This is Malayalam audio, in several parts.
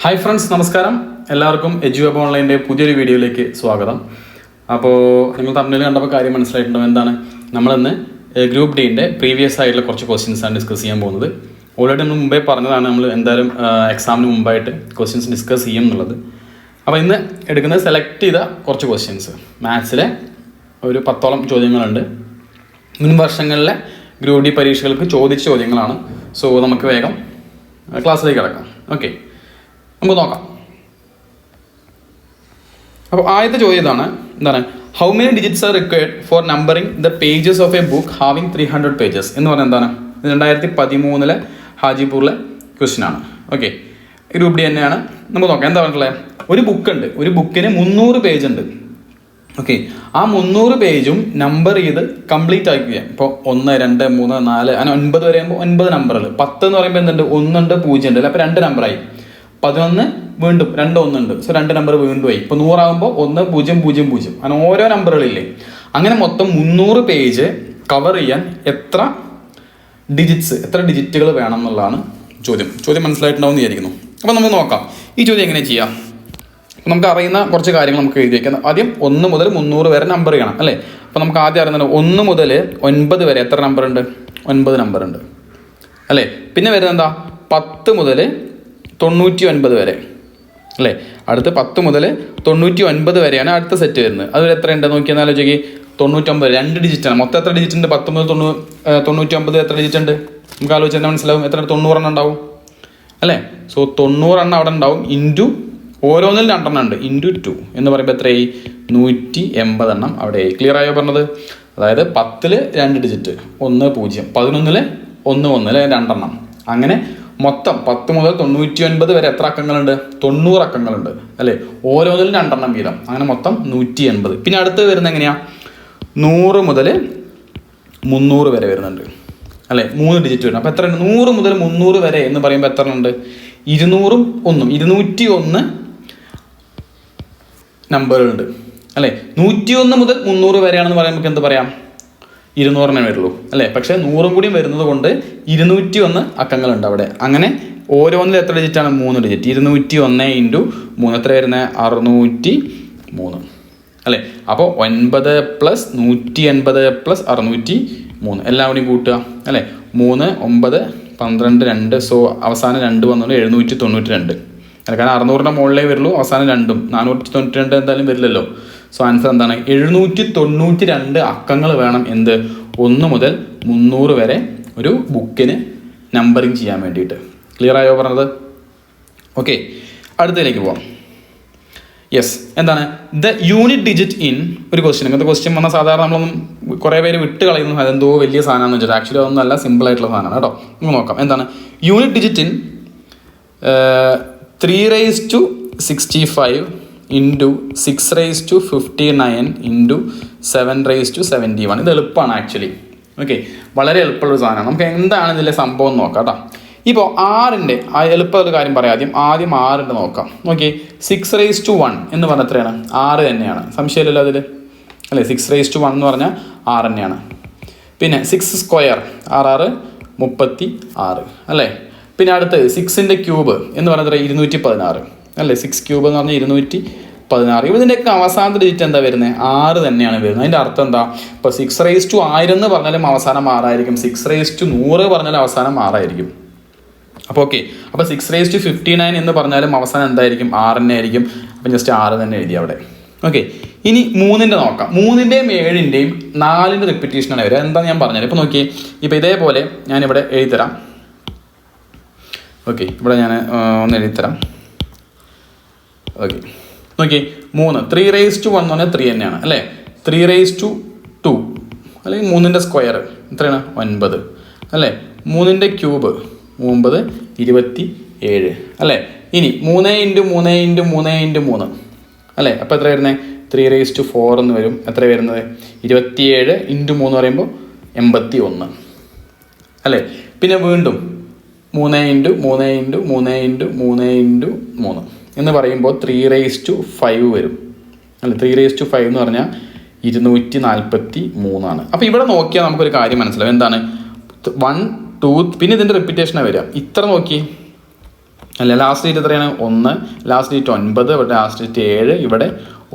ഹായ് ഫ്രണ്ട്സ്, നമസ്കാരം. എല്ലാവർക്കും എജുവെബ് ഓൺലൈൻ്റെ പുതിയൊരു വീഡിയോയിലേക്ക് സ്വാഗതം. അപ്പോൾ നിങ്ങൾ തമ്മിൽ കണ്ടപ്പോൾ കാര്യം മനസ്സിലായിട്ടുണ്ടാവും. എന്താണ് നമ്മളിന്ന് ഗ്രൂപ്പ് ഡിൻ്റെ പ്രീവിയസ് ആയിട്ടുള്ള കുറച്ച് ക്വസ്റ്റ്യൻസാണ് ഡിസ്കസ് ചെയ്യാൻ പോകുന്നത്. ഓൾറെഡി നമ്മൾ മുമ്പേ പറഞ്ഞതാണ് നമ്മൾ എന്തായാലും എക്സാമിന് മുമ്പായിട്ട് ക്വസ്റ്റ്യൻസ് ഡിസ്കസ് ചെയ്യും എന്നുള്ളത്. അപ്പോൾ ഇന്ന് എടുക്കുന്നത് സെലക്ട് ചെയ്ത കുറച്ച് ക്വസ്റ്റ്യൻസ്. മാത്സിലെ ഒരു 10ഓളം ചോദ്യങ്ങളുണ്ട്. മുൻ വർഷങ്ങളിലെ ഗ്രൂപ്പ് ഡി പരീക്ഷകൾക്ക് ചോദിച്ച ചോദ്യങ്ങളാണ്. സോ നമുക്ക് വേഗം ക്ലാസ്സിലേക്ക് കിടക്കാം. ഓക്കെ, നമുക്ക് നോക്കാം. അപ്പോൾ ആദ്യത്തെ ചോദ്യം ഇതാണ്. എന്താണ്? How many digits are required for numbering the pages of A book having 300 pages എന്ന് പറഞ്ഞാൽ എന്താണ്? 2013 ഹാജിപൂറിലെ ക്വസ്റ്റ്യൻ ആണ്. ഓക്കെ, ഗ്രൂപ്പ് ഡി തന്നെയാണ്. നമുക്ക് നോക്കാം എന്താ പറഞ്ഞിട്ടുള്ളത്. ഒരു ബുക്ക് ഉണ്ട്, ഒരു ബുക്കിന് 300 പേജ് ഉണ്ട്. ഓക്കെ, ആ 300 പേജും നമ്പർ ചെയ്ത് കംപ്ലീറ്റ് ആക്കുക. ഇപ്പോൾ 1, 2, 3, 4 അങ്ങനെ 9 വരെ ആകുമ്പോൾ 9 നമ്പറുകൾ. 10 എന്ന് പറയുമ്പോൾ എന്തുണ്ട്? 1 ഉണ്ട്, 0 ഉണ്ട്. അപ്പോൾ 2 നമ്പറായി. 11 വീണ്ടും 2 1 ഉണ്ട്. സോ 2 നമ്പർ വീണ്ടും ആയി. ഇപ്പോൾ 100 ആകുമ്പോൾ 1 0 0 0 അങ്ങനെ ഓരോ നമ്പറുകളില്ലേ. അങ്ങനെ മൊത്തം 300 പേജ് കവർ ചെയ്യാൻ എത്ര ഡിജിറ്റുകൾ വേണം എന്നുള്ളതാണ് ചോദ്യം മനസ്സിലായിട്ടുണ്ടാവും എന്ന് വിചാരിക്കുന്നു. അപ്പോൾ നമുക്ക് നോക്കാം ഈ ചോദ്യം എങ്ങനെ ചെയ്യാം. നമുക്ക് അറിയുന്ന കുറച്ച് കാര്യങ്ങൾ നമുക്ക് എഴുതി വയ്ക്കാം. ആദ്യം 1 മുതൽ 300 വരെ നമ്പർ ചെയ്യണം അല്ലേ. അപ്പോൾ നമുക്ക് ആദ്യം അറിയുന്നത് 1 മുതൽ 9 വരെ എത്ര നമ്പർ ഉണ്ട്? 9 നമ്പർ ഉണ്ട് അല്ലേ. പിന്നെ വരുന്നത് എന്താ? 10 മുതൽ 99 വരെ അല്ലേ. അടുത്ത് 10 മുതൽ 99 വരെയാണ് അടുത്ത സെറ്റ് വരുന്നത്. അതിൽ എത്ര ഉണ്ട് നോക്കിയാൽ ആലോചിക്ക്. 99 2 ഡിജിറ്റാണ്. മൊത്തം എത്ര ഡിജിറ്റ് ഉണ്ട്? 10 മുതൽ 99 എത്ര ഡിജിറ്റ് ഉണ്ട്? നമുക്ക് ആലോചിച്ച് തന്നെ മനസ്സിലാവും. എത്ര? 90 എണ്ണം ഉണ്ടാവും അല്ലേ. സോ 90 എണ്ണം അവിടെ ഉണ്ടാവും. ഇൻറ്റു ഓരോന്നിൽ 2 എണ്ണം ഉണ്ട്. ഇൻറ്റു 2 എന്ന് പറയുമ്പോൾ എത്രയായി? 180 എണ്ണം അവിടെ. ക്ലിയർ ആയോ പറഞ്ഞത്? അതായത് 10ൽ 2 ഡിജിറ്റ് 1 0, 11ൽ 1 1 അല്ലെ 2 എണ്ണം. അങ്ങനെ മൊത്തം 10 മുതൽ 99 വരെ എത്ര അക്കങ്ങളുണ്ട്? 90 അക്കങ്ങളുണ്ട് അല്ലേ. ഓരോന്നിലും 2 എണ്ണം വീതം. അങ്ങനെ മൊത്തം 180. പിന്നെ അടുത്ത് വരുന്നത് എങ്ങനെയാ? 100 മുതൽ 300 വരെ വരുന്നുണ്ട് അല്ലേ. 3 ഡിജിറ്റ് വരണം. അപ്പോൾ എത്ര? 100 മുതൽ 300 വരെ എന്ന് പറയുമ്പോൾ എത്ര ഉണ്ട്? 200 1 201 നമ്പറുകളുണ്ട് അല്ലേ. 101 മുതൽ 300 വരെയാണെന്ന് പറയാൻ നമുക്ക് എന്ത് പറയാം? 200 വരുള്ളൂ അല്ലേ. പക്ഷേ 100 കൂടി വരുന്നത് കൊണ്ട് 201 അക്കങ്ങളുണ്ട് അവിടെ. അങ്ങനെ ഓരോന്നിൽ എത്ര ഡിജിറ്റാണ്? 3 ഡിജിറ്റ്. 201 ഇൻറ്റു 3 എത്ര വരുന്നത്? 603 അല്ലേ. അപ്പോൾ 9 പ്ലസ് 180 പ്ലസ് 603 എല്ലാം കൂടി കൂട്ടുക അല്ലേ. 3 9 12 2. സോ അവസാനം 2 വന്നുകൊണ്ട് 792 അല്ല. കാരണം 600ന്റെ മുകളിലേ വരുള്ളൂ. അവസാനം 2ഉം 492 എന്തായാലും വരില്ലല്ലോ. സോ ആൻസർ എന്താണ്? 792 അക്കങ്ങൾ വേണം. എന്ത്? 1 മുതൽ 300 വരെ ഒരു ബുക്കിന് നമ്പറിങ് ചെയ്യാൻ വേണ്ടിയിട്ട്. ക്ലിയർ ആയോ പറഞ്ഞത്? ഓക്കെ, അടുത്തതിലേക്ക് പോവാം. യെസ്, എന്താണ്? ദ യൂണിറ്റ് ഡിജിറ്റ് ഇൻ ഒരു ക്വസ്റ്റ്യൻ. ഇങ്ങനത്തെ ക്വസ്റ്റ്യൻ വന്നാൽ സാധാരണ നമ്മളൊന്നും കുറേ പേര് വിട്ട് കളയുന്നു. അതെന്തോ വലിയ സാധനമാണെന്ന് വെച്ചിട്ട്. ആക്ച്വലി അതൊന്നല്ല, സിമ്പിൾ ആയിട്ടുള്ള സാധനമാണ് കേട്ടോ. നമുക്ക് നോക്കാം എന്താണ്. Unit digit in 3 raised to 65 into 6 raised to 59 into 7 raised to 71. ഇത് എളുപ്പമാണ് ആക്ച്വലി. ഓക്കെ, വളരെ എളുപ്പമുള്ളൊരു സാധനമാണ്. നമുക്ക് എന്താണ് ഇതിലെ സംഭവം എന്ന് നോക്കാം കേട്ടോ. ഇപ്പോൾ 6ൻ്റെ എളുപ്പമുള്ള കാര്യം പറയാം. ആദ്യം 6ൻ്റെ നോക്കാം. ഓക്കെ, 6 raised to 1 എന്ന് പറഞ്ഞാൽ എത്രയാണ്? 6 തന്നെയാണ്. സംശയമില്ലല്ലോ അതിൽ അല്ലേ. 6 raised to 1 എന്ന് പറഞ്ഞാൽ 6 തന്നെയാണ്. പിന്നെ 6 സ്ക്വയർ 6 36 അല്ലേ. പിന്നെ അടുത്ത് 6ൻ്റെ ക്യൂബ് എന്ന് പറയുന്നത് 216 അല്ലേ. 6 ക്യൂബ് എന്ന് പറഞ്ഞാൽ 216. ഇതിൻ്റെയൊക്കെ അവസാനത്തെ ഡിജിറ്റ് എന്താ വരുന്നത്? 6 തന്നെയാണ് വരുന്നത്. അതിൻ്റെ അർത്ഥം എന്താ? ഇപ്പോൾ 6 raised to 1000 എന്ന് പറഞ്ഞാലും അവസാനം 6 ആയിരിക്കും. 6 raised to 100 പറഞ്ഞാലും അവസാനം 6 ആയിരിക്കും. അപ്പോൾ ഓക്കെ, അപ്പോൾ 6 raised to 59 എന്ന് പറഞ്ഞാലും അവസാനം എന്തായിരിക്കും? 6 തന്നെ ആയിരിക്കും. അപ്പം ജസ്റ്റ് 6 തന്നെ എഴുതി അവിടെ. ഓക്കെ, ഇനി 3ൻ്റെ നോക്കാം. 3ൻ്റെയും 7ൻ്റെയും 4ൻ്റെ റിപ്പീറ്റേഷനാണ് വരിക. എന്താ ഞാൻ പറഞ്ഞത്? ഇപ്പോൾ നോക്കി, ഇപ്പോൾ ഇതേപോലെ ഞാനിവിടെ എഴുതിത്തരാം. ഓക്കെ, ഇവിടെ ഞാൻ ഒന്ന് എഴുതിത്തരാം. ഓക്കെ, നോക്കി 3 raised to 1 എന്ന് പറഞ്ഞാൽ 3 തന്നെയാണ് അല്ലേ. 3 raised to 2 അല്ലെങ്കിൽ 3ൻ്റെ സ്ക്വയർ എത്രയാണ്? 9 അല്ലേ. 3ൻ്റെ ക്യൂബ് 9 27 അല്ലേ. ഇനി 3 ഇൻറ്റു 3 ഇൻറ്റു 3 ഇൻറ്റു 3 അല്ലേ. അപ്പോൾ എത്ര വരുന്നത്? 3 raised to 4 എന്ന് വരും. എത്ര വരുന്നത്? 27 ഇൻറ്റു 3 പറയുമ്പോൾ 81 അല്ലേ. പിന്നെ വീണ്ടും 3 ഇൻറ്റു 3 ഇൻറ്റു 3 ഇൻറ്റു 3 ഇൻറ്റു 3 എന്ന് പറയുമ്പോൾ 3 raised to 5 വരും അല്ലേ. 3 raised to 5 എന്ന് പറഞ്ഞാൽ 243 ആണ്. അപ്പോൾ ഇവിടെ നോക്കിയാൽ നമുക്കൊരു കാര്യം മനസ്സിലാവും. എന്താണ്? 1 2 പിന്നെ ഇതിൻ്റെ റിപ്പീറ്റേഷനാണ് വരിക. ഇത്ര നോക്കി അല്ലേ? ലാസ്റ്റ് ഡിജിറ്റ് എത്രയാണ്? 1. ലാസ്റ്റ് ഡിജിറ്റ് 9, ഇവിടെ ലാസ്റ്റ് ഡിജിറ്റ് 7, ഇവിടെ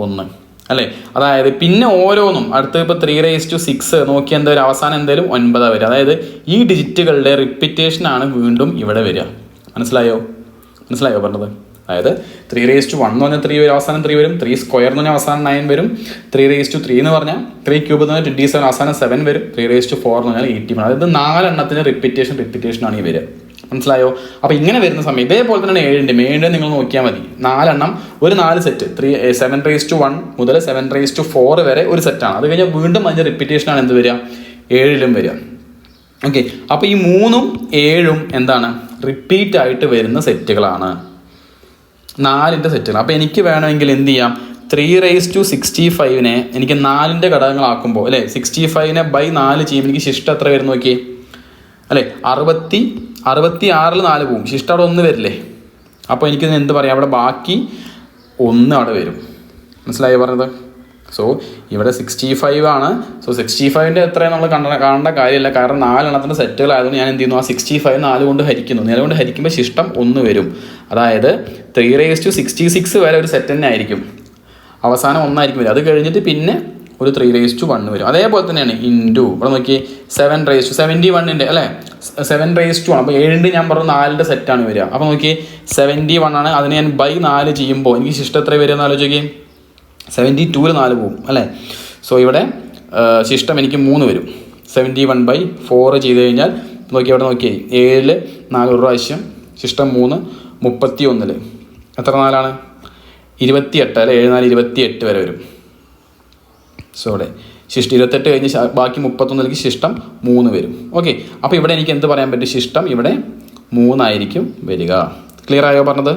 1 അല്ലേ? അതായത് പിന്നെ ഓരോന്നും അടുത്ത് ഇപ്പോൾ 3�6 നോക്കി എന്തായാലും അവസാനം എന്തായാലും 9 വരിക. അതായത് ഈ ഡിജിറ്റുകളുടെ റിപ്പീറ്റേഷനാണ് വീണ്ടും ഇവിടെ വരിക. മനസ്സിലായോ പറഞ്ഞത്? അതായത് 3⁻1 എന്ന് പറഞ്ഞാൽ 3 വരും, അവസാനം 3 വരും. 3² എന്ന് പറഞ്ഞാൽ അവസാനം 9 വരും. 3⁻3 എന്ന് പറഞ്ഞാൽ 3³ എന്ന് പറഞ്ഞാൽ 27, അവസാനം 7 വരും. 3⁴ എന്ന് പറഞ്ഞാൽ 80. അതായത് 4 എണ്ണത്തിന് റിപ്പീറ്റേഷനാണ് ഈ വരിക. മനസ്സിലായോ? അപ്പോൾ ഇങ്ങനെ വരുന്ന സമയം ഇതേപോലെ തന്നെ 7 നിങ്ങൾ നോക്കിയാൽ മതി. 4 എണ്ണം, ഒരു 4 സെറ്റ് 7⁻1 മുതൽ 7⁻4 വരെ ഒരു സെറ്റാണ്. അത് കഴിഞ്ഞാൽ വീണ്ടും അതിൻ്റെ റിപ്പീറ്റേഷനാണ് എന്ത് വരിക? 7 വരിക. ഓക്കെ, അപ്പോൾ ഈ 3ഉം 7ഉം എന്താണ്? റിപ്പീറ്റ് ആയിട്ട് വരുന്ന സെറ്റുകളാണ്, 4ൻ്റെ സെറ്റുകൾ. അപ്പോൾ എനിക്ക് വേണമെങ്കിൽ എന്ത് ചെയ്യാം? 3⁻65നെ എനിക്ക് 4ൻ്റെ ഘടകങ്ങളാക്കുമ്പോൾ അല്ലേ, 65നെ by 4 ചെയ്യുമ്പോൾ എനിക്ക് ശിഷ്ടം എത്ര വരും നോക്കി അല്ലേ? 66 4 പോവും, ശിഷ്ടം അവിടെ 1 വരില്ലേ? അപ്പോൾ എനിക്ക് എന്ത് പറയാം? അവിടെ ബാക്കി 1 അവിടെ വരും. മനസ്സിലായി പറഞ്ഞത്? സോ ഇവിടെ 65 ആണ്. സോ 65ൻ്റെ എത്രയും നമ്മൾ കാണേണ്ട കാര്യമില്ല, കാരണം 4 എണ്ണത്തിൻ്റെ സെറ്റുകളായതുകൊണ്ട് ഞാൻ എന്ത് ചെയ്യുന്നു? ആ 65 4 കൊണ്ട് ഹരിക്കുന്നു. 4 കൊണ്ട് ഹരിക്കുമ്പോൾ ശിഷ്ടം 1 വരും. അതായത് 3⁻66 വരെ ഒരു സെറ്റ് തന്നെ ആയിരിക്കും, അവസാനം 1 ആയിരിക്കും വരും. അത് കഴിഞ്ഞിട്ട് പിന്നെ ഒരു 3⁻1 വരും. അതേപോലെ തന്നെയാണ് ഇൻറ്റു ഇവിടെ നോക്കി 7⁻71ൻ്റെ അല്ലേ, 7⁻1. അപ്പോൾ 7 ഞാൻ പറഞ്ഞു 4ൻ്റെ സെറ്റാണ് വരിക. അപ്പോൾ നോക്കി 71 ആണ്. അതിന് ഞാൻ by 4 ചെയ്യുമ്പോൾ എനിക്ക് ശിഷ്ടം എത്ര വരിക എന്ന് ആലോചിക്കുകയും 72 4 പോവും അല്ലേ? സോ ഇവിടെ ശിഷ്ടം എനിക്ക് 3 വരും. 71/4 ചെയ്ത് കഴിഞ്ഞാൽ നോക്കി ഇവിടെ നോക്കി 7 4 ഒരു പ്രാവശ്യം, ശിഷ്ടം 3 31 എത്ര 4ആണ്? 28 അല്ലേ? 7 4 28 വരെ വരും. സോ ഇവിടെ ശിഷ്ടം 28 കഴിഞ്ഞ് ബാക്കി 31 ശിഷ്ടം 3 വരും. ഓക്കെ, അപ്പോൾ ഇവിടെ എനിക്ക് എന്ത് പറയാൻ പറ്റും? ശിഷ്ടം ഇവിടെ 3 ആയിരിക്കും വരിക. ക്ലിയർ ആയോ പറഞ്ഞത്?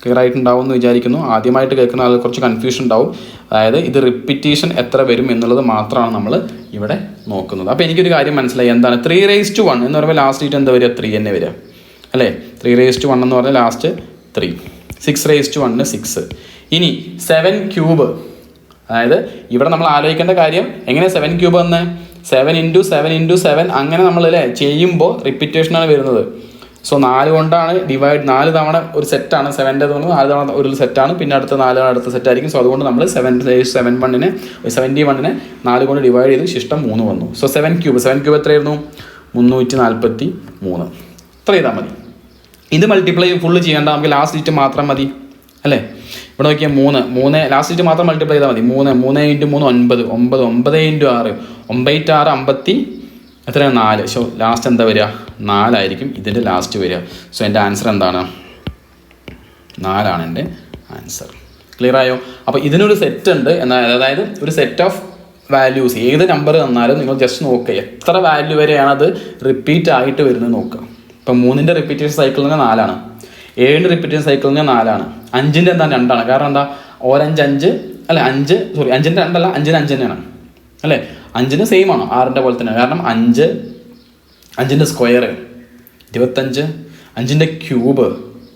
ക്ലിയർ ആയിട്ടുണ്ടാവും എന്ന് വിചാരിക്കുന്നു. ആദ്യമായിട്ട് കേൾക്കുന്ന ആൾക്ക് കുറച്ച് കൺഫ്യൂഷൻ ഉണ്ടാവും. അതായത് ഇത് റിപ്പീറ്റേഷൻ എത്ര വരും എന്നുള്ളത് മാത്രമാണ് നമ്മൾ ഇവിടെ നോക്കുന്നത്. അപ്പോൾ എനിക്കൊരു കാര്യം മനസ്സിലായി. എന്താണ് 3⁻1 എന്ന് പറയുമ്പോൾ ലാസ്റ്റ് ഡിജിറ്റ് എന്താ വരിക? 3 തന്നെ വരിക അല്ലേ? 3⁻1 എന്ന് പറഞ്ഞാൽ ലാസ്റ്റ് 3. 6⁻1 6. ഇനി 7³ അതായത് ഇവിടെ നമ്മൾ ആലോചിക്കേണ്ട കാര്യം എങ്ങനെ 7³ എന്ന് 7 × 7 × 7 അങ്ങനെ നമ്മൾ അല്ലേ ചെയ്യുമ്പോൾ റിപ്പീറ്റേഷനാണ് വരുന്നത്. സോ 4 കൊണ്ടാണ് ഡിവൈഡ്, 4 തവണ ഒരു സെറ്റാണ് 7ൻ്റെ തോന്നുന്നത്, 4 തവണ ഒരു സെറ്റാണ്, പിന്നെ അടുത്ത 4 തവണ അടുത്ത സെറ്റായിരിക്കും. സോ അതുകൊണ്ട് നമ്മൾ 71നെ 4 കൊണ്ട് ഡിവൈഡ് ചെയ്ത് ശിഷ്ടം 3 വന്നു. സോ 7³ എത്രയായിരുന്നു? 343. ഇത്ര ചെയ്താൽ മതി. ഇത് മൾട്ടിപ്ലൈ ഫുള്ള് ചെയ്യേണ്ട, നമുക്ക് ലാസ്റ്റ് ഡിജിറ്റ് മാത്രം മതി അല്ലേ? ഇവിടെ നോക്കിയാൽ 3 ലാസ്റ്റ് ഡിജിറ്റ് മാത്രം മൾട്ടിപ്ലൈ ചെയ്താൽ മതി. 3 × 3 9 9 9 × 6 9 × 6 50 എത്രയാണ്? 4. സോ ലാസ്റ്റ് എന്താ വരിക? 4 ആയിരിക്കും ഇതിൻ്റെ ലാസ്റ്റ് വരിക. സോ എൻ്റെ ആൻസർ എന്താണ്? 4 ആണ് എൻ്റെ ആൻസർ. ക്ലിയർ ആയോ? അപ്പോൾ ഇതിനൊരു സെറ്റ് ഉണ്ട് എന്നാൽ, അതായത് ഒരു സെറ്റ് ഓഫ് വാല്യൂസ് ഏത് നമ്പർ തന്നാലും നിങ്ങൾ ജസ്റ്റ് നോക്കുക എത്ര വാല്യൂ വരെയാണ് അത് റിപ്പീറ്റ് ആയിട്ട് വരുന്നത് നോക്കുക. ഇപ്പം 3ൻ്റെ റിപ്പീറ്റേഷൻ സൈക്കിൾ എന്ന് പറഞ്ഞാൽ 4 ആണ്, 7ൻ്റെ റിപ്പീറ്റേഷൻ സൈക്കിൾ എന്ന് പറഞ്ഞാൽ 4 ആണ്, 5ൻ്റെ എന്താ 2 ആണ്. കാരണം എന്താ? 5 അല്ല 5 സോറി 5ൻ്റെ 2 അല്ല 5ന് 5 തന്നെയാണ് അല്ലേ? 5ന് സെയിം ആണോ? 6ൻ്റെ പോലെ തന്നെ. കാരണം 5ൻ്റെ സ്ക്വയർ 25, 5ൻ്റെ ക്യൂബ്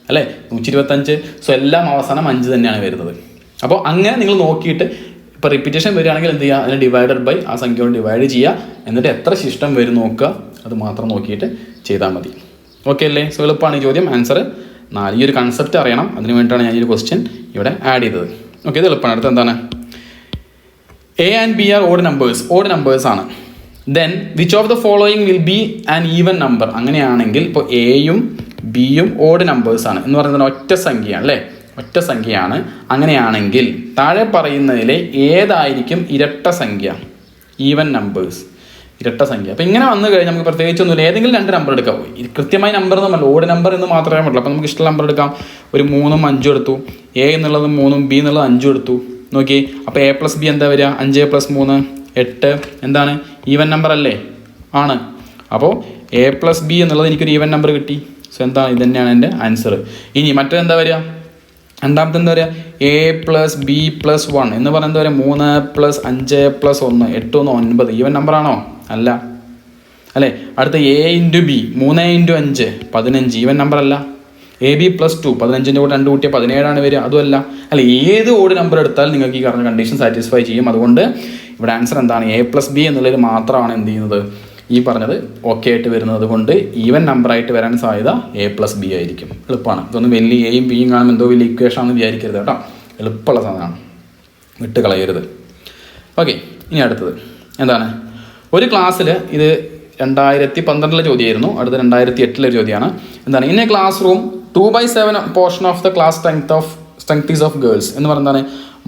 അല്ലേ 125. സോ എല്ലാം അവസാനം 5 തന്നെയാണ് വരുന്നത്. അപ്പോൾ അങ്ങനെ നിങ്ങൾ നോക്കിയിട്ട് ഇപ്പോൾ റിപ്പീറ്റേഷൻ വരികയാണെങ്കിൽ എന്ത് ചെയ്യുക? അതിനെ ഡിവൈഡഡ് ബൈ ആ സംഖ്യ കൊണ്ട് ഡിവൈഡ് ചെയ്യുക. എന്നിട്ട് എത്ര ശിഷ്ടം വരും നോക്കുക, അത് മാത്രം നോക്കിയിട്ട് ചെയ്താൽ മതി. ഓക്കെ അല്ലേ? സോ എളുപ്പമാണ് ഈ ചോദ്യം. ആൻസർ 4. ഈ ഒരു കൺസെപ്റ്റ് അറിയണം, അതിന് വേണ്ടിയിട്ടാണ് ഞാൻ ഈ ഒരു ക്വസ്റ്റ്യൻ ഇവിടെ ആഡ് ചെയ്തത്. ഓക്കെ, ഇത് എളുപ്പമാണ്. അടുത്ത് എന്താണ്? A and B are odd numbers ആണ്. Then which of the following will be an even number? അങ്ങനെയാണെങ്കിൽ ഇപ്പോൾ എയും ബിയും ഓഡ് നമ്പേഴ്സ് ആണ് എന്ന് പറയുന്നത് ഒറ്റ സംഖ്യയാണ് അല്ലേ? ഒറ്റ സംഖ്യയാണ്. അങ്ങനെയാണെങ്കിൽ താഴെ പറയുന്നതിലെ ഏതായിരിക്കും ഇരട്ട സംഖ്യ? ഈവൻ നമ്പേഴ്സ്, ഇരട്ട സംഖ്യ. അപ്പോൾ ഇങ്ങനെ വന്നു കഴിഞ്ഞാൽ നമുക്ക് പ്രത്യേകിച്ചൊന്നുമില്ല, ഏതെങ്കിലും 2 നമ്പർ എടുക്കാം. കൃത്യമായി നമ്പർ എന്ന് പറഞ്ഞാൽ ഓഡ് നമ്പർ എന്ന് മാത്രമേ പറ്റുള്ളൂ. അപ്പോൾ നമുക്ക് ഇഷ്ടമുള്ള നമ്പർ എടുക്കാം. ഒരു 3ഉം 5ഉം എടുത്തു, എ എന്നുള്ളത് 3ഉം ബി എന്നുള്ളത് 5ഉം എടുത്തു. നോക്കി, അപ്പോൾ A + B എന്താ വരിക? 5 + 3 8. എന്താണ്? ഈവൻ നമ്പർ അല്ലേ? ആണ്. അപ്പോൾ A + B എന്നുള്ളത് എനിക്കൊരു ഈവൻ നമ്പർ കിട്ടി. സോ എന്താണ്? ഇത് തന്നെയാണ് എൻ്റെ ആൻസർ. ഇനി മറ്റേതെന്താ വരിക? രണ്ടാമത്തെ എന്താ പറയുക? A + B + 1 എന്ന് പറഞ്ഞാൽ എന്താ പറയുക? 3 + 5 + 1 8 1 9. ഈവൻ നമ്പർ ആണോ? അല്ല അല്ലേ? അടുത്ത A × B 3 × 5 15. ഈവൻ നമ്പർ അല്ല. AB + 2 15ൻ്റെ കൂടെ 2 കൂട്ടിയാൽ 17 വരിക. അതുമല്ല. അല്ല, ഏത് ഓഡ് നമ്പർ എടുത്താലും നിങ്ങൾക്ക് ഈ പറഞ്ഞ കണ്ടീഷൻ സാറ്റിസ്ഫൈ ചെയ്യും. അതുകൊണ്ട് ഇവിടെ ആൻസർ എന്താണ്? A + B എന്നുള്ളത് മാത്രമാണ് എന്ത് ചെയ്യുന്നത്? ഈ പറഞ്ഞത് ഓക്കെ ആയിട്ട് വരുന്നത് കൊണ്ട് ഈവൻ നമ്പറായിട്ട് വരാൻ സാധ്യത A+B ആയിരിക്കും. എളുപ്പമാണ്. ഇതൊന്നും വലിയ എയും ബിയും കാണുമ്പോൾ എന്തോ വലിയ ഇക്വേഷൻ ആണെന്ന് വിചാരിക്കരുത് കേട്ടോ. എളുപ്പമുള്ള സാധനമാണ്, വിട്ട് കളയരുത്. ഓക്കെ, ഇനി അടുത്തത് എന്താണ്? ഒരു ക്ലാസ്സിൽ ഇത് 2012 ചോദ്യമായിരുന്നു, അടുത്ത 2008 ചോദ്യമാണ്. എന്താണ്? In A class room 2/7 portion of the class strength is of girls എന്ന് പറഞ്ഞാൽ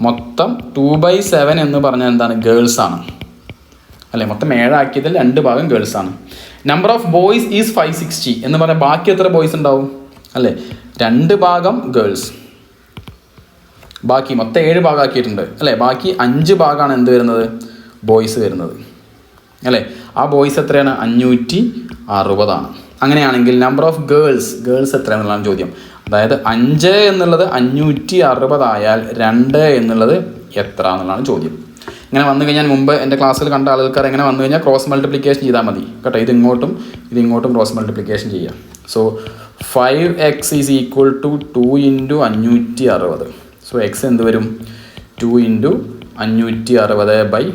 മൊത്തം 2/7 എന്ന് പറഞ്ഞാൽ എന്താണ്? ഗേൾസ് ആണ് അല്ലേ? മൊത്തം 7 ആക്കിയതിൽ 2 ഭാഗം ഗേൾസ് ആണ്. നമ്പർ ഓഫ് ബോയ്സ് ഈസ് 560 എന്ന് പറഞ്ഞാൽ ബാക്കി എത്ര ബോയ്സ് ഉണ്ടാവും അല്ലേ? 2 ഭാഗം ഗേൾസ്, ബാക്കി മൊത്തം 7 ഭാഗമാക്കിയിട്ടുണ്ട് അല്ലേ? ബാക്കി 5 ഭാഗമാണ് എന്ത് വരുന്നത്? ബോയ്സ് വരുന്നത് അല്ലേ? ആ ബോയ്സ് എത്രയാണ്? 560 ആണ്. അങ്ങനെയാണെങ്കിൽ നമ്പർ ഓഫ് ഗേൾസ് എത്രയാണെന്നുള്ളതാണ് ചോദ്യം. അതായത് 5 എന്നുള്ളത് 560 ആയാൽ 2 എന്നുള്ളത് എത്ര എന്നുള്ളതാണ് ചോദ്യം. ഇങ്ങനെ വന്നു കഴിഞ്ഞാൽ മുമ്പ് എൻ്റെ ക്ലാസ്സിൽ കണ്ട ആൾക്കാർ എങ്ങനെ വന്നു കഴിഞ്ഞാൽ ക്രോസ് മൾട്ടിപ്ലിക്കേഷൻ ചെയ്താൽ മതി കേട്ടോ. ഇത് ഇങ്ങോട്ടും ക്രോസ് മൾട്ടിപ്ലിക്കേഷൻ ചെയ്യാം. So 5x is equal to 2 × 560. So x എന്ത് വരും? 2 × 560/5.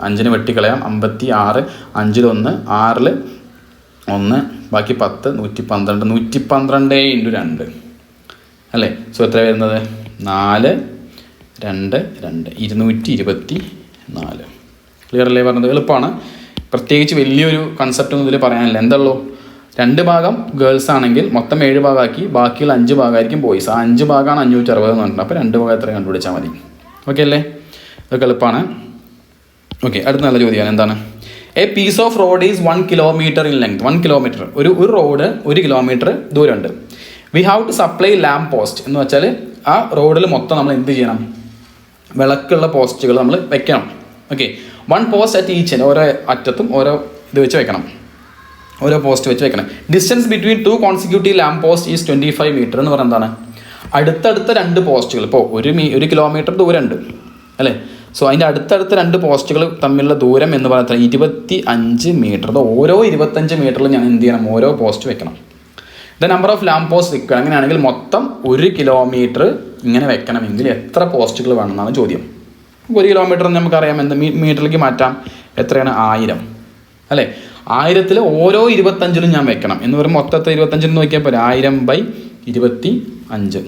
5ന് വെട്ടിക്കളയാം, 56, 5ൽ 1, 6ൽ 1, ബാക്കി 10, 112, 112 × 2 അല്ലേ? സോ എത്ര വരുന്നത്? 4, 2, 224. ക്ലിയർ അല്ലേ പറഞ്ഞത്? എളുപ്പമാണ്. പ്രത്യേകിച്ച് വലിയൊരു കൺസെപ്റ്റ് ഒന്നും ഇതിൽ പറയാനില്ല. എന്തുള്ളൂ? 2 ഭാഗം ഗേൾസ് ആണെങ്കിൽ മൊത്തം 7 ഭാഗമാക്കി, ബാക്കിയുള്ള 5 ഭാഗമായിരിക്കും ബോയ്സ്. ആ 5 ഭാഗമാണ് 560 എന്ന് പറഞ്ഞിട്ടുണ്ട്. അപ്പോൾ 2 ഭാഗം എത്ര കണ്ടുപിടിച്ചാൽ മതി. ഓക്കെ അല്ലേ? ഇതൊക്കെ എളുപ്പമാണ്. ഓക്കെ, അടുത്ത നല്ല ചോദ്യമാണ്. എന്താണ്? A piece of road is 1 kilometre in length. 1 kilometre, ഒരു റോഡ് 1 കിലോമീറ്റർ ദൂരമുണ്ട്. We have to supply lamp post എന്ന് വെച്ചാൽ ആ റോഡിൽ മൊത്തം നമ്മൾ എന്ത് ചെയ്യണം? വിളക്കുള്ള പോസ്റ്റുകൾ നമ്മൾ വെക്കണം. Okay, 1 post at each end, ഓരോ അറ്റത്തും ഓരോ ഇത് വെച്ച് വെക്കണം, ഓരോ പോസ്റ്റ് വെച്ച് വെക്കണം. Distance between 2 consecutive lamp post is 25 metre എന്ന് പറയുന്നത് എന്താണ്? അടുത്തടുത്ത 2 പോസ്റ്റുകൾ, ഇപ്പോൾ 1 കിലോമീറ്റർ ദൂരമുണ്ട് അല്ലേ? സോ അതിൻ്റെ അടുത്തടുത്ത 2 പോസ്റ്റുകൾ തമ്മിലുള്ള ദൂരം എന്ന് പറയുന്നത് 25 മീറ്റർ. അത് ഓരോ 25 മീറ്ററിൽ ഞാൻ എന്ത് ചെയ്യണം? ഓരോ പോസ്റ്റ് വെക്കണം. The number of lamp post required. അങ്ങനെയാണെങ്കിൽ മൊത്തം 1 കിലോമീറ്റർ ഇങ്ങനെ വെക്കണമെങ്കിൽ എത്ര പോസ്റ്റുകൾ വേണമെന്നാണ് ചോദ്യം. 1 കിലോമീറ്റർ നമുക്കറിയാം, എന്ത് മീറ്ററിലേക്ക് മാറ്റാം? എത്രയാണ്? 1000 അല്ലേ? 1000ൽ ഓരോ 25ലും ഞാൻ വെക്കണം എന്ന് പറയുമ്പോൾ മൊത്തത്തെ 25 നോക്കിയാൽ പോരാ. 1000/25.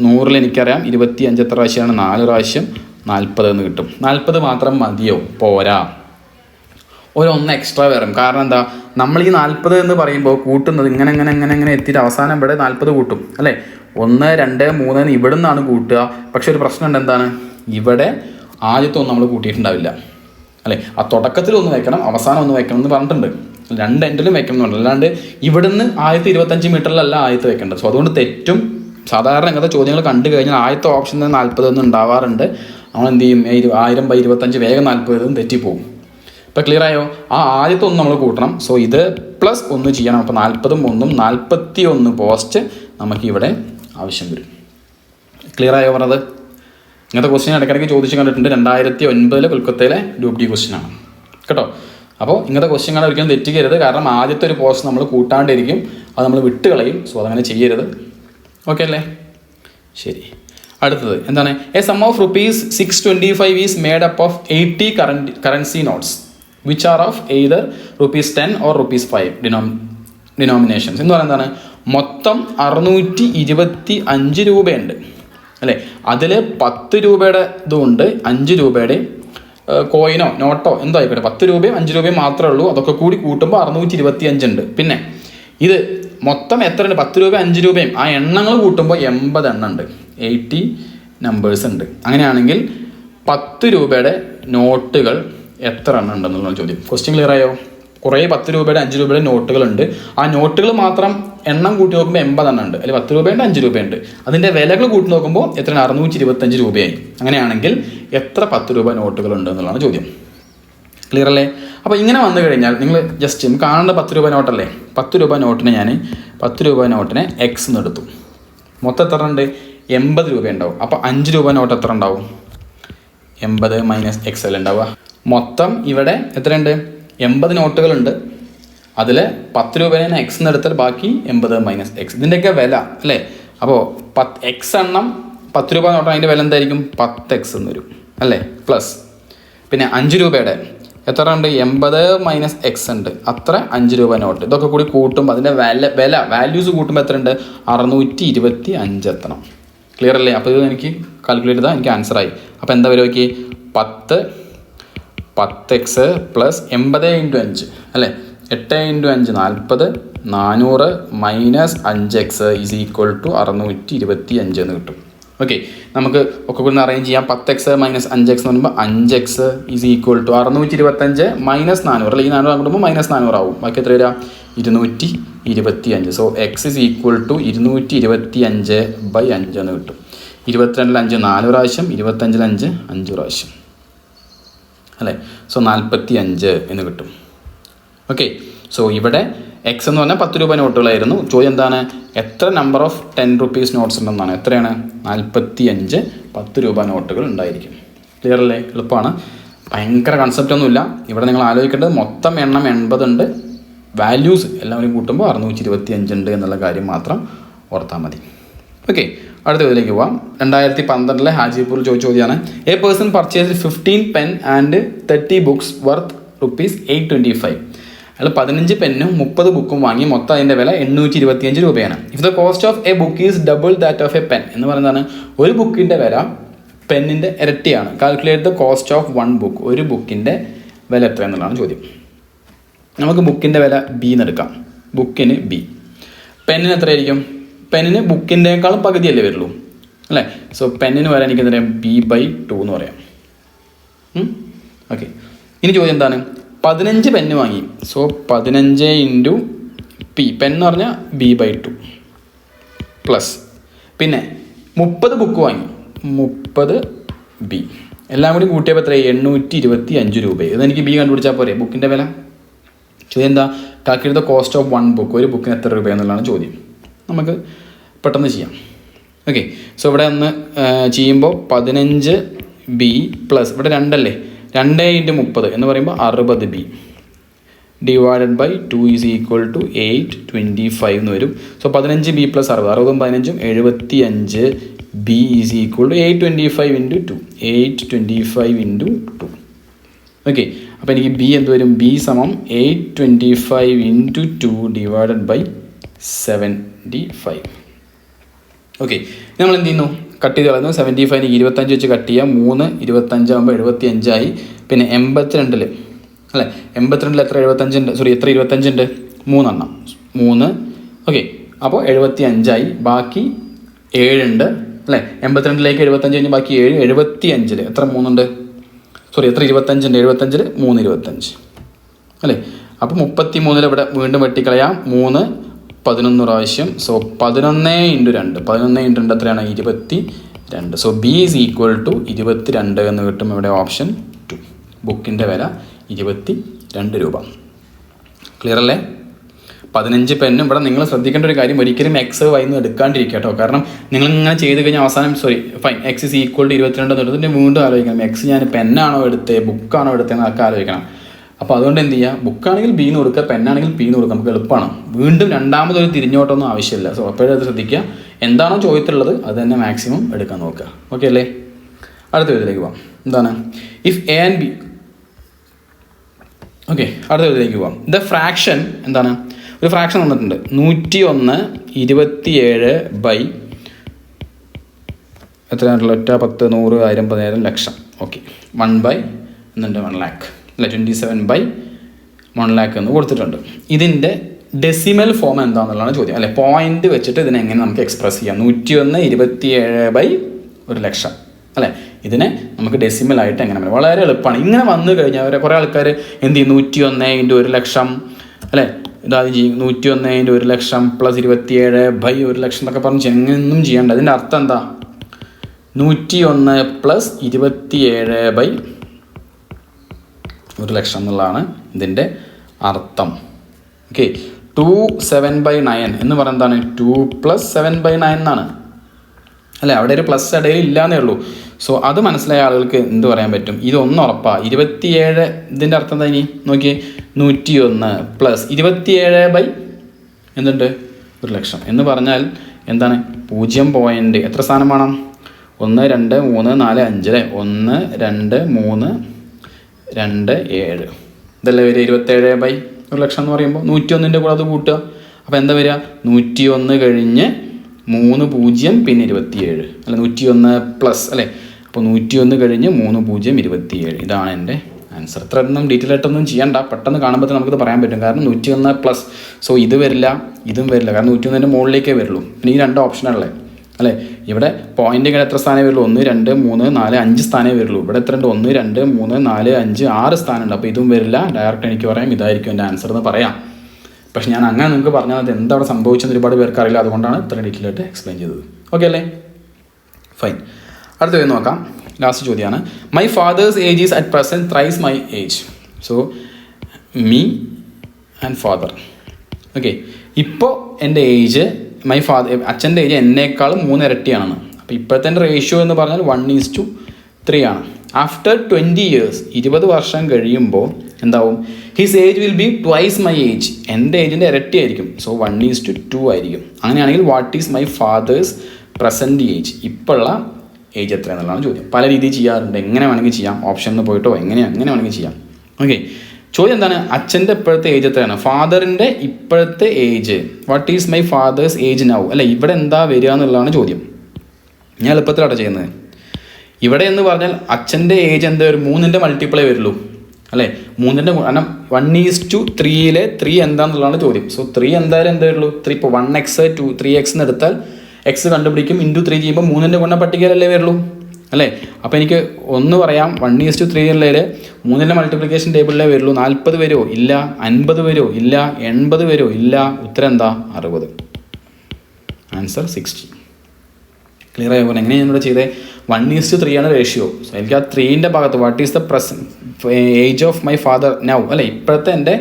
100ൽ എനിക്കറിയാം 25 എത്ര പ്രാവശ്യമാണ്? 4 പ്രാവശ്യം 40 എന്ന് കിട്ടും. 40 മാത്രം മതിയോ? പോരാ, ഒരു 1 എക്സ്ട്രാ വരും. കാരണം എന്താ? നമ്മൾ ഈ 40 എന്ന് പറയുമ്പോൾ കൂട്ടുന്നത് ഇങ്ങനെ എത്തിയിട്ട് അവസാനം ഇവിടെ 40 കൂട്ടും അല്ലേ? 1, 2, 3 ഇവിടെ നിന്നാണ് കൂട്ടുക. പക്ഷെ ഒരു പ്രശ്നമുണ്ട്. എന്താണ്? ഇവിടെ ആദ്യത്തെ ഒന്നും നമ്മൾ കൂട്ടിയിട്ടുണ്ടാവില്ല അല്ലേ? ആ തുടക്കത്തിൽ 1 വെക്കണം, അവസാനം 1 വെക്കണം എന്ന് പറഞ്ഞിട്ടുണ്ട്. 2 എൻഡിലും വെക്കണം എന്നുണ്ട്. അല്ലാണ്ട് ഇവിടുന്ന് 1025 മീറ്ററിലല്ല ആദ്യത്തെ വെക്കേണ്ടത്. സോ അതുകൊണ്ട് തെറ്റും. സാധാരണ ഇങ്ങനത്തെ ചോദ്യങ്ങൾ കണ്ടു കഴിഞ്ഞാൽ ആദ്യത്തെ ഓപ്ഷൻ 40 ഒന്നും ഉണ്ടാവാറുണ്ട്. നമ്മൾ എന്ത് ചെയ്യും? 1000/25 വേഗം 40 തെറ്റിപ്പോവും. ഇപ്പോൾ ക്ലിയർ ആയോ? ആ ആദ്യത്തെ 1 നമ്മൾ കൂട്ടണം. സോ ഇത് +1 ചെയ്യണം. അപ്പോൾ 40ഉം 1ഉം 41 പോസ്റ്റ് നമുക്ക് ഇവിടെ ആവശ്യം വരും. ക്ലിയർ ആയോ പറഞ്ഞത്? ഇങ്ങനത്തെ ക്വസ്റ്റ്യൻ ഇടയ്ക്കിടയ്ക്ക് ചോദിച്ചു കണ്ടിട്ടുണ്ട്. 2009 കൊൽക്കത്തയിലെ ഗ്രൂപ്പ് ഡി ക്വസ്റ്റ്യനാണ് കേട്ടോ. അപ്പോൾ ഇങ്ങനത്തെ ക്വസ്റ്റ്യൻ കാണാൻ ഒരിക്കലും തെറ്റിക്കരുത്. കാരണം ആദ്യത്തെ ഒരു പോസ്റ്റ് നമ്മൾ കൂട്ടാണ്ടിരിക്കും, അത് നമ്മൾ വിട്ട് കളയും. സോ അതങ്ങനെ ചെയ്യരുത്. ഓക്കെ അല്ലേ? ശരി, അടുത്തത് എന്താണ്? A sum of ₹625 is made up of 80 currency notes which are of either ₹10 or ₹5 denominations എന്ന് പറയുന്നത് എന്താണ്? മൊത്തം 625 രൂപയുണ്ട് അല്ലേ? അതിൽ 10 രൂപയുടെ ഇതുണ്ട്, 5 രൂപയുടെ കോയിനോ നോട്ടോ എന്തോ ആയിക്കോട്ടെ. 10 രൂപയും 5 രൂപയും മാത്രമേ ഉള്ളൂ. അതൊക്കെ കൂടി കൂട്ടുമ്പോൾ 625 ഉണ്ട്. പിന്നെ ഇത് മൊത്തം എത്ര ഉണ്ട്? 10 രൂപയും 5 രൂപയും ആ എണ്ണങ്ങൾ കൂട്ടുമ്പോൾ 80 എണ്ണം ഉണ്ട്, 80 നമ്പേഴ്സ് ഉണ്ട്. അങ്ങനെയാണെങ്കിൽ 10 രൂപയുടെ നോട്ടുകൾ എത്ര എണ്ണം ഉണ്ടെന്നുള്ള ചോദ്യം. ക്വസ്റ്റ്യൻ ക്ലിയർ ആയോ? കുറേ 10 രൂപയുടെ 5 രൂപയുടെ നോട്ടുകളുണ്ട്. ആ നോട്ടുകൾ മാത്രം എണ്ണം കൂട്ടി നോക്കുമ്പോൾ 80 എണ്ണം ഉണ്ട്. അല്ലെങ്കിൽ 10 രൂപയുണ്ട് 5 രൂപയുണ്ട്. അതിൻ്റെ വിലകൾ കൂട്ടി നോക്കുമ്പോൾ എത്രയാണ്? 625 രൂപയായി. അങ്ങനെയാണെങ്കിൽ എത്ര 10 രൂപ നോട്ടുകളുണ്ട് എന്നുള്ളതാണ് ചോദ്യം. ക്ലിയർ അല്ലേ? അപ്പോൾ ഇങ്ങനെ വന്നു കഴിഞ്ഞാൽ നിങ്ങൾ ജസ്റ്റ് കാണേണ്ട 10 രൂപ നോട്ടല്ലേ? 10 രൂപ നോട്ടിനെ ഞാൻ 10 രൂപ നോട്ടിനെ എക്സ് എന്ന് എടുത്തു. മൊത്തം എത്ര ഉണ്ട്? 80 രൂപ ഉണ്ടാവും. അപ്പോൾ 5 രൂപ നോട്ട് എത്ര ഉണ്ടാവും? 80 - x അല്ലേ ഉണ്ടാവുക. മൊത്തം ഇവിടെ എത്രയുണ്ട്? 80 നോട്ടുകളുണ്ട്. അതിൽ 10 രൂപേനെ എക്സ് എന്ന് എടുത്താൽ ബാക്കി 80 - x. ഇതിൻ്റെയൊക്കെ വില അല്ലേ? അപ്പോൾ എക്സ് എണ്ണം 10 രൂപ നോട്ടാണ്. അതിൻ്റെ വില എന്തായിരിക്കും? 10x എന്ന് വരും അല്ലേ? പ്ലസ് പിന്നെ 5 രൂപയുടെ എത്ര ഉണ്ട്? 80 - x ഉണ്ട്, അത്ര 5 രൂപ നോട്ട്. ഇതൊക്കെ കൂടി കൂട്ടുമ്പോൾ അതിൻ്റെ വാല്യൂസ് കൂട്ടുമ്പോൾ എത്ര ഉണ്ട്? 625 എത്തണം. ക്ലിയർ അല്ലേ? അപ്പോൾ ഇത് എനിക്ക് കാൽക്കുലേറ്റ് ചെയ്താൽ എനിക്ക് ആൻസറായി. അപ്പോൾ എന്താ വരും? നോക്കി, 10x പ്ലസ് 80 × 5 അല്ലേ, 8 × 5 40, 400 minus 5x is equal to 625 എന്ന് കിട്ടും. ഓക്കെ, നമുക്ക് ഒക്കെ കൂടി അറേഞ്ച് ചെയ്യാം. 10x മൈനസ് 5x എന്ന് പറയുമ്പോൾ 5x is equal to 625 minus 400 അല്ലെ, ഈ 400 അങ്ങോട്ടുമ്പോൾ മൈനസ് 400 ആവും. ബാക്കി എത്ര വരിക? 225. So x is equal to 225/5 എന്ന് കിട്ടും. 22 5 4 പ്രാവശ്യം, 25 5 5 പ്രാവശ്യം അല്ലേ. സോ 45 എന്ന് കിട്ടും. ഓക്കെ, സോ ഇവിടെ എക്സ് എന്ന് പറഞ്ഞാൽ 10 രൂപ നോട്ടുകളായിരുന്നു. ചോദ്യം എന്താണ്? എത്ര നമ്പർ ഓഫ് 10 rupees നോട്ട്സ് ഉണ്ടെന്നാണ്. എത്രയാണ്? 45 10 രൂപ നോട്ടുകൾ ഉണ്ടായിരിക്കും. ക്ലിയർ അല്ലേ? എളുപ്പമാണ്, ഭയങ്കര കൺസെപ്റ്റ് ഒന്നുമില്ല. ഇവിടെ നിങ്ങൾ ആലോചിക്കേണ്ടത് മൊത്തം എണ്ണം 80 ഉണ്ട്, വാല്യൂസ് എല്ലാവരും കൂട്ടുമ്പോൾ 625 ഉണ്ട് എന്നുള്ള കാര്യം മാത്രം ഓർത്താൽ മതി. ഓക്കെ, അടുത്ത ഇതിലേക്ക് പോവാം. 2012 ഹാജിപൂർ ചോദിച്ച ചോദ്യമാണ്. A person purchase 15 pen and 30 books worth ₹825. അയാൾ 15 പെന്നും 30 ബുക്കും വാങ്ങി. മൊത്തം അതിൻ്റെ വില 825 രൂപയാണ്. If the cost of A book is double that of A pen എന്ന് പറയുന്നതാണ്. ഒരു ബുക്കിൻ്റെ വില പെന്നിൻ്റെ ഇരട്ടിയാണ്. Calculate the cost of 1 book. ഒരു ബുക്കിൻ്റെ വില എത്ര എന്നുള്ളതാണ് ചോദ്യം. നമുക്ക് ബുക്കിൻ്റെ വില ബി എന്ന് എടുക്കാം. ബുക്കിന് ബി. പെന്നിന് എത്രയായിരിക്കും? പെന്നിന് ബുക്കിൻ്റെക്കാളും പകുതിയല്ലേ വരുള്ളൂ അല്ലേ. സോ പെന്നിന് വരാൻ എനിക്ക് എന്താ പറയാം? B/2 എന്ന് പറയാം. ഓക്കെ, ഇനി ചോദ്യം എന്താണ്? 15 പെന്ന് വാങ്ങി. So 15 × P. പെൻ എന്ന് പറഞ്ഞാൽ B/2 പ്ലസ് പിന്നെ 30 ബുക്ക് വാങ്ങി, 30 B. എല്ലാം കൂടി കൂട്ടിയപ്പോൾ എത്ര? 825 രൂപ. ഇതെനിക്ക് ബി കണ്ടുപിടിച്ചാൽ പോരെ ബുക്കിൻ്റെ വില. ചോദ്യം എന്താ? Calculate the cost of 1 book. ഒരു ബുക്കിന് എത്ര രൂപ എന്നുള്ളതാണ് ചോദ്യം. നമുക്ക് പെട്ടെന്ന് ചെയ്യാം. ഓക്കെ, സോ ഇവിടെ ഒന്ന് ചെയ്യുമ്പോൾ 15 B പ്ലസ് ഇവിടെ 2 അല്ലേ, 2 × 30 എന്ന് പറയുമ്പോൾ 60 B divided by 2 is equal to 825 എന്ന് വരും. So 15 B plus 60, 60 15 75 B is equal to 825 × 2, 825 × 2. Okay, അപ്പോൾ എനിക്ക് ബി എന്ത് വരും? ബി സമം 825 × 2 ഡിവൈഡഡ് ബൈ 75. ഓക്കെ, നമ്മൾ എന്ത് ചെയ്യുന്നു? കട്ട് ചെയ്ത് കളയുന്നു. 75 25 വെച്ച് കട്ട് ചെയ്യുക. 3 25 ആകുമ്പോൾ 75 ആയി. പിന്നെ 82 അല്ലേ, 82 എത്ര 75 ഉണ്ട്? സോറി, എത്ര 25 ഉണ്ട്? 3 എണ്ണം, 3. ഓക്കെ, അപ്പോൾ 75 ആയി. ബാക്കി 7 ഉണ്ട് അല്ലേ. 82ലേക്ക് 75 കഴിഞ്ഞ് ബാക്കി 7. 75 എത്ര 3 ഉണ്ട്? സോറി, എത്ര 25 ഉണ്ട്? 75 3 25 അല്ലേ. അപ്പോൾ 33 ഇവിടെ വീണ്ടും വെട്ടിക്കളയാം. 3 11 പ്രാവശ്യം. സോ 11 × 2, 11 × 2 എത്രയാണ്? 22. So B is equal to 22 എന്ന് കിട്ടും. ഇവിടെ ഓപ്ഷൻ 2. ബുക്കിൻ്റെ വില 22 രൂപ. ക്ലിയർ അല്ലേ? 15 പെന്നും. ഇവിടെ നിങ്ങൾ ശ്രദ്ധിക്കേണ്ട ഒരു കാര്യം, ഒരിക്കലും എക്സ് വൈ എന്ന് എടുക്കാണ്ടിരിക്കുക കേട്ടോ. കാരണം നിങ്ങളിങ്ങനെ ചെയ്ത് കഴിഞ്ഞാൽ അവസാനം fine x is equal to 22 എന്ന് എടുത്തിട്ട് വീണ്ടും ആലോചിക്കണം, എക്സ് ഞാൻ പെന്നാണോ എടുത്തത് ബുക്കാണോ എടുത്തതെന്നൊക്കെ ആലോചിക്കണം. അപ്പോൾ അതുകൊണ്ട് എന്ത് ചെയ്യുക? ബുക്കാണെങ്കിൽ ബി എന്ന് കൊടുക്കുക, പെന്നാണെങ്കിൽ പി എന്ന് കൊടുക്കുക. നമുക്ക് എളുപ്പമാണ്. വീണ്ടും രണ്ടാമതൊരു തിരിഞ്ഞോട്ടൊന്നും ആവശ്യമില്ല. സോ അപ്പോഴത് ശ്രദ്ധിക്കുക, എന്താണോ ചോദ്യത്തിലുള്ളത് അത് തന്നെ മാക്സിമം എടുക്കാൻ നോക്കുക. ഓക്കെ അല്ലേ? അടുത്ത ഇതിലേക്ക് പോകാം. എന്താണ്? If A and B. Okay, അടുത്ത ഇതിലേക്ക് പോകാം. ദ ഫ്രാക്ഷൻ എന്താണ്? ഒരു ഫ്രാക്ഷൻ തന്നിട്ടുണ്ട്. 101 27 ബൈ എത്രയാണുള്ള? 10 10 100 1000 10,000 ലക്ഷം. ഓക്കെ, 1 ബൈ എന്നുണ്ട് 1 lakh അല്ല, 27/1 lakh എന്ന് കൊടുത്തിട്ടുണ്ട്. ഇതിൻ്റെ ഡെസിമൽ ഫോം എന്താണെന്നുള്ളതാണ് ചോദ്യം അല്ലെ. പോയിന്റ് വെച്ചിട്ട് ഇതിനെ എങ്ങനെ നമുക്ക് എക്സ്പ്രസ് ചെയ്യാം? 101 27/1 ലക്ഷം അല്ലേ. ഇതിനെ നമുക്ക് ഡെസിമലായിട്ട് എങ്ങനെ പറയാം? വളരെ എളുപ്പമാണ്. ഇങ്ങനെ വന്നു കഴിഞ്ഞാൽ കുറേ ആൾക്കാർ എന്ത് ചെയ്യും? 101 × 1 ലക്ഷം അല്ലേ, ഇതാദ്യം ചെയ്യും. 101 × 1 ലക്ഷം പ്ലസ് 27/1 ലക്ഷം എന്നൊക്കെ പറഞ്ഞ് എങ്ങനെയൊന്നും ചെയ്യേണ്ട. അതിൻ്റെ അർത്ഥം എന്താ? 101 പ്ലസ് 27/1 ലക്ഷം എന്നുള്ളതാണ് ഇതിൻ്റെ അർത്ഥം. ഓക്കെ, 2/7/9 എന്ന് പറയുന്നത് എന്താണ്? 2 + 7/9 എന്നാണ് അല്ലേ. അവിടെ ഒരു പ്ലസ് ഇടയിൽ ഇല്ലാന്നേ ഉള്ളൂ. സോ അത് മനസ്സിലായ ആളുകൾക്ക് എന്ത് പറയാൻ പറ്റും? ഇതൊന്നും ഉറപ്പാണ്. 27 ഇതിൻ്റെ അർത്ഥം എന്താ? ഇനി നോക്കിയേ, 101 പ്ലസ് 27 എന്തുണ്ട്? 1 ലക്ഷം എന്ന് പറഞ്ഞാൽ എന്താണ്? 0 പോയിൻ്റ് എത്ര സ്ഥാനം വേണം? 1 2 3 4 5 അല്ലേ. 1 2 3 27 ഇതല്ലേ വരിക 27/1,00,000 എന്ന് പറയുമ്പോൾ 101 കൂടെ അത് കൂട്ടുക. അപ്പോൾ എന്താ വരിക 101 കഴിഞ്ഞ് 3 0 പിന്നെ 27 അല്ല 101 പ്ലസ് അല്ലേ. അപ്പോൾ 101 കഴിഞ്ഞ് 3 0 27 ഇതാണ് എൻ്റെ ആൻസർ. ഇത്ര ഒന്നും ഡീറ്റെയിൽ ആയിട്ടൊന്നും ചെയ്യണ്ട, പെട്ടെന്ന് കാണുമ്പോൾ നമുക്കിത് പറയാൻ പറ്റും. കാരണം 101 പ്ലസ്, സോ ഇത് വരില്ല ഇതും വരില്ല, കാരണം 101 മുകളിലേക്കേ വരുള്ളൂ. പിന്നെ ഈ 2 ഓപ്ഷനാണല്ലേ അല്ലേ. ഇവിടെ പോയിന്റ് ഇങ്ങനെ എത്ര സ്ഥാനമേ വരുള്ളൂ, 1 2 3 4 5 സ്ഥാനമേ വരുള്ളൂ. ഇവിടെ എത്ര ഉണ്ട്, 1 2 3 4 5 6 സ്ഥാനമുണ്ട്. അപ്പോൾ ഇതും വരില്ല. ഡയറക്റ്റ് എനിക്ക് പറയാം ഇതായിരിക്കും എൻ്റെ ആൻസർ എന്ന് പറയാം. പക്ഷെ ഞാൻ അങ്ങനെ നിങ്ങൾക്ക് പറഞ്ഞാൽ അത് എന്താ അവിടെ സംഭവിച്ചെന്ന് ഒരുപാട് പേർക്ക് അറിയില്ല, അതുകൊണ്ടാണ് ഇത്ര ഡീറ്റെയിൽ ആയിട്ട് എക്സ്പ്ലെയിൻ ചെയ്തത്. ഓക്കെ അല്ലേ, ഫൈൻ. അടുത്ത ചോദ്യം നോക്കാം. ലാസ്റ്റ് ചോദ്യമാണ്. My fathers age is at present thrice my age. So me and father. Okay, ഇപ്പോൾ എൻ്റെ ഏജ് അച്ഛൻ്റെ ഏജ് എന്നേക്കാളും 3 ഇരട്ടിയാണ്. അപ്പോൾ ഇപ്പോഴത്തെ റേഷ്യോ എന്ന് പറഞ്ഞാൽ 1:3 ആണ്. ആഫ്റ്റർ 20 years 20 വർഷം കഴിയുമ്പോൾ എന്താവും, his age will be twice my age. എൻ്റെ ഏജിൻ്റെ ഇരട്ടി ആയിരിക്കും. സോ 1:2 ആയിരിക്കും. അങ്ങനെയാണെങ്കിൽ what is my fathers present age, ഇപ്പോഴുള്ള ഏജ് എത്രയാണെന്നുള്ളതാണ് ചോദ്യം. പല രീതിയിൽ ചെയ്യാറുണ്ട്, എങ്ങനെ വേണമെങ്കിൽ ചെയ്യാം, ഓപ്ഷനിൽ പോയിട്ടോ എങ്ങനെ വേണമെങ്കിൽ ചെയ്യാം. ഓക്കെ, ചോദ്യം എന്താണ്, അച്ഛൻ്റെ ഇപ്പോഴത്തെ ഏജ് എത്രയാണ്, ഫാദറിൻ്റെ ഇപ്പോഴത്തെ age. What is my fathers age now അല്ലേ. ഇവിടെ എന്താ വരിക എന്നുള്ളതാണ് ചോദ്യം. ഞാൻ എളുപ്പത്തിലാണ് ചെയ്യുന്നത്. ഇവിടെ എന്ന് പറഞ്ഞാൽ അച്ഛൻ്റെ ഏജ് എന്താ, ഒരു 3ന്റെ മൾട്ടിപ്പിളേ വരുള്ളൂ അല്ലേ. 3ന്റെ കാരണം 1:3 3 എന്താണെന്നുള്ളതാണ് ചോദ്യം. സോ 3 എന്തായാലും എന്താ വരുള്ളൂ 3. ഇപ്പോൾ 1x 3x എന്ന് എടുത്താൽ എക്സ് കണ്ടുപിടിക്കും, *3 ചെയ്യുമ്പോൾ 3ന്റെ ഗുണ പട്ടികയിലല്ലേ വരുള്ളൂ അല്ലേ. അപ്പോൾ എനിക്ക് ഒന്ന് പറയാം, 1:3 ഉള്ളതിൽ 3ന്റെ മൾട്ടിപ്ലിക്കേഷൻ ടേബിളിലേ വരുള്ളൂ. 40 വരുമോ ഇല്ല, 50 വരുമോ ഇല്ല, 80 വരുമോ ഇല്ല. ഉത്തരം എന്താ 60. ആൻസർ 60. ക്ലിയർ ആയ പോലെ എങ്ങനെയാണ് ഇവിടെ ചെയ്തത്, 1:3 ആണ് റേഷ്യോ. സോ എനിക്ക് ആ 3ന്റെ ഭാഗത്ത് what is the age of my father now അല്ലേ, ഇപ്പോഴത്തെ എൻ്റെ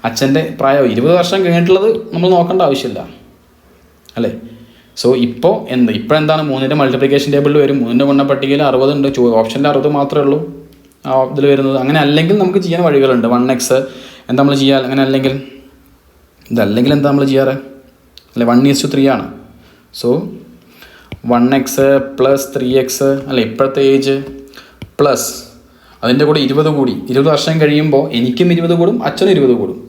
അച്ഛൻ്റെ പ്രായം 20 വർഷം കഴിഞ്ഞിട്ടുള്ളത് നമ്മൾ നോക്കേണ്ട ആവശ്യമില്ല അല്ലേ. സോ ഇപ്പോഴെന്താണ് 3ന്റെ മൾട്ടിപ്ലിക്കേഷൻ ടേബിളിൽ വരും, 3ന്റെ ഗുണ പട്ടികയിൽ 60 ഉണ്ട്, ഓപ്ഷനിൽ 60 മാത്രമേ ഉള്ളൂ ആ ഇതിൽ വരുന്നത്. അങ്ങനെ അല്ലെങ്കിൽ നമുക്ക് ചെയ്യാൻ വഴികളുണ്ട്. 1x എന്താ നമ്മൾ ചെയ്യുക, അങ്ങനെ അല്ലെങ്കിൽ ഇതല്ലെങ്കിൽ എന്താ നമ്മൾ ചെയ്യാറ് അല്ലെ, 1:3 ആണ്. സോ 1x പ്ലസ് 3x അല്ലെ ഇപ്പോഴത്തെ ഏജ്, പ്ലസ് അതിൻ്റെ കൂടെ 20 കൂടി. 20 വർഷം കഴിയുമ്പോൾ എനിക്കും 20 കൂടും, അച്ഛനും 20 കൂടും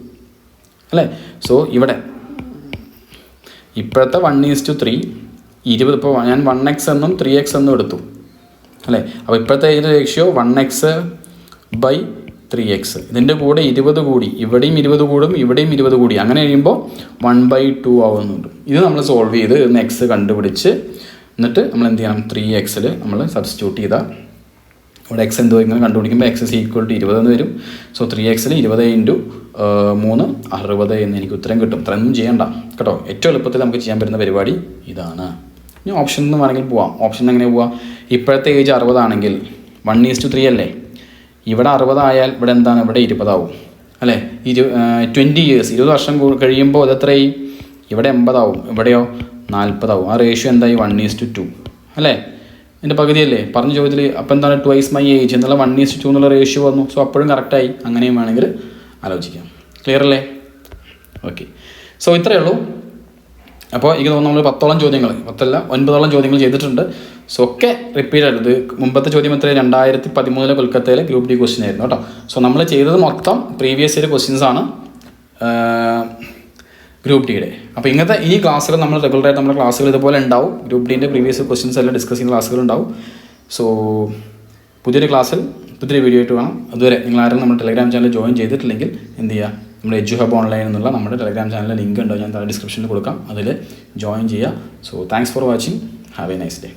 അല്ലേ. സോ ഇവിടെ ഇപ്പോഴത്തെ 1:3 20, ഇപ്പോൾ ഞാൻ 1x എന്നും 3x എന്നും എടുത്തു അല്ലേ. അപ്പോൾ ഇപ്പോഴത്തെ age ratio 1x by 3x. ഇതിൻ്റെ കൂടെ 20 കൂടി, ഇവിടെയും 20 കൂടും, ഇവിടെയും 20 കൂടി. അങ്ങനെ കഴിയുമ്പോൾ 1/2 ആവുന്നുണ്ട്. ഇത് നമ്മൾ സോൾവ് ചെയ്ത് എക്സ് കണ്ടുപിടിച്ച് എന്നിട്ട് നമ്മൾ എന്ത് ചെയ്യണം, 3x നമ്മൾ സബ്സ്റ്റിറ്റ്യൂട്ട് ചെയ്താൽ ഇവിടെ എക്സ് എന്തോ ഇങ്ങനെ കണ്ടുപിടിക്കുമ്പോൾ x = 20 എന്ന് വരും. സോ 3x 20 × 3 60 എന്ന് എനിക്ക് ഉത്തരം കിട്ടും. ഇത്രയൊന്നും ചെയ്യണ്ട കേട്ടോ. ഏറ്റവും എളുപ്പത്തിൽ നമുക്ക് ചെയ്യാൻ പറ്റുന്ന പരിപാടി ഇതാണ്. ഇനി ഓപ്ഷൻ എന്ന് വേണമെങ്കിൽ പോവാം. ഓപ്ഷൻ എങ്ങനെ പോവാം, ഇപ്പോഴത്തെ ഏജ് 60 ആണെങ്കിൽ 1:3 അല്ലേ, ഇവിടെ 60 ആയാൽ ഇവിടെ എന്താണ്, ഇവിടെ 20 ആവും അല്ലേ. 20 years 20 വർഷം കഴിയുമ്പോൾ അത് എത്രയായി, ഇവിടെ 80 ആവും, ഇവിടെയോ 40 ആവും. ആ റേഷ്യോ എന്തായി 1:2 അല്ലേ. എൻ്റെ പകുതിയല്ലേ പറഞ്ഞ ചോദ്യത്തിൽ. അപ്പോൾ എന്താണ് ട്വൈസ് മൈ ഏജ് എന്നുള്ള 1:2 എന്നുള്ള റേഷ്യോ വന്നു. സോ അപ്പോഴും കറക്റ്റായി. അങ്ങനെയും വേണമെങ്കിൽ ആലോചിക്കാം. ക്ലിയർ അല്ലേ? ഓക്കെ, സോ ഇത്രയേ ഉള്ളൂ. അപ്പോൾ എനിക്ക് തോന്നുന്നു നമ്മൾ 10ഓളം ചോദ്യങ്ങൾ, 9ഓളം ചോദ്യങ്ങൾ ചെയ്തിട്ടുണ്ട്. സോ ഒക്കെ റിപ്പീറ്റ് ആയിട്ട്, ഇത് മുമ്പത്തെ ചോദ്യം എത്ര 2013 കൊൽക്കത്തയിലെ ഗ്രൂപ്പ് ഡി ക്വസ്റ്റ്യൻ ആയിരുന്നു കേട്ടോ. സോ നമ്മൾ ചെയ്തത് മൊത്തം പ്രീവിയസ് ഇയർ ക്വസ്റ്റ്യൻസ് ആണ് ഗ്രൂപ്പ് ഡിയുടെ. അപ്പോൾ ഇങ്ങനത്തെ ഈ ക്ലാസ്സുകൾ നമ്മൾ റെഗുലറായിട്ട് നമ്മുടെ ക്ലാസ്സുകൾ ഇതുപോലെ ഉണ്ടാവും. ഗ്രൂപ്പ് ഡിൻ്റെ പ്രീവിയസ് ക്വസ്റ്റ്യൻസ് എല്ലാം ഡിസ്കസ് ചെയ്യുന്ന ക്ലാസ്സുകൾ ഉണ്ടാവും. സോ പുതിയൊരു ക്ലാസ്സിൽ പുതിയൊരു വീഡിയോ ആയിട്ട് വേണം. അതുവരെ നിങ്ങൾ ആരും നമ്മുടെ ടെലഗ്രാം ചാനൽ ജോയിൻ ചെയ്തിട്ടില്ലെങ്കിൽ എന്ത് ചെയ്യുക, നമ്മുടെ എഡ്യൂഹബ് ഓൺലൈൻ എന്നുള്ള നമ്മുടെ ടെലഗ്രാം ചാനലിലെ ലിങ്ക് ഉണ്ടോ, ഞാൻ താഴെ ഡിസ്ക്രിപ്ഷനിൽ കൊടുക്കാം, അതിൽ ജോയിൻ ചെയ്യുക. So thanks for watching. Have A nice day.